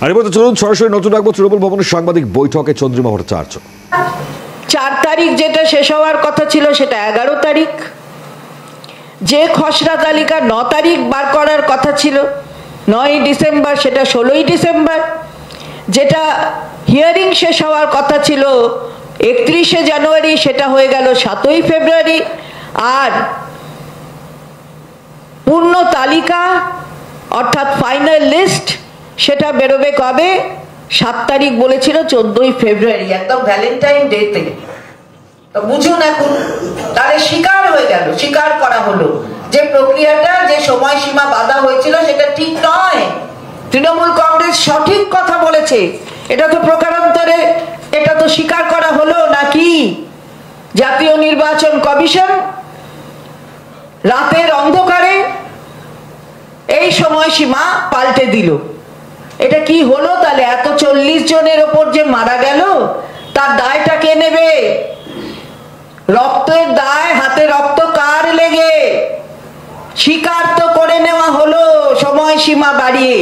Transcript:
আর এবার চলুন সরাসরি নতুন রাখবো তৃণমূল ভবনের সাংবাদিক বৈঠকে চন্দ্রিমা ভট্টাচার্য। 4 তারিখ যেটা শেষ হওয়ার কথা ছিল সেটা 11 তারিখ, যে খসড়া তালিকা 9 তারিখ বার করার কথা ছিল 9ই ডিসেম্বর সেটা 16ই ডিসেম্বর, যেটা হিয়ারিং শেষ হওয়ার কথা ছিল 31শে জানুয়ারি সেটা হয়ে গেল 7ই ফেব্রুয়ারি। আর পূর্ণ তালিকা অর্থাৎ ফাইনাল লিস্ট সেটা বেরোবে কবে? 7 তারিখ বলেছিল 14ই ফেব্রুয়ারি, একদম ভ্যালেন্টাইন ডেতে। তো বুঝুন এখন তাহলে স্বীকার করা হলো যে প্রক্রিয়াটা, যে সময়সীমা বাঁধা হয়েছিল সেটা ঠিক নয়। তৃণমূল কংগ্রেস সঠিক কথা বলেছে, এটা তো প্রকারান্তরে এটা তো স্বীকার করা হলো নাকি? জাতীয় নির্বাচন কমিশন রাতের অন্ধকারে এই সময়সীমা পাল্টে দিল। এটা কি হলো তাহলে? এত 40 জনের ওপর যে মারা গেল তার দায়টা কে নেবে? রক্তের দায়, হাতে রক্ত কার লেগে? স্বীকার তো করে নেওয়া হলো সময়সীমা বাড়িয়ে।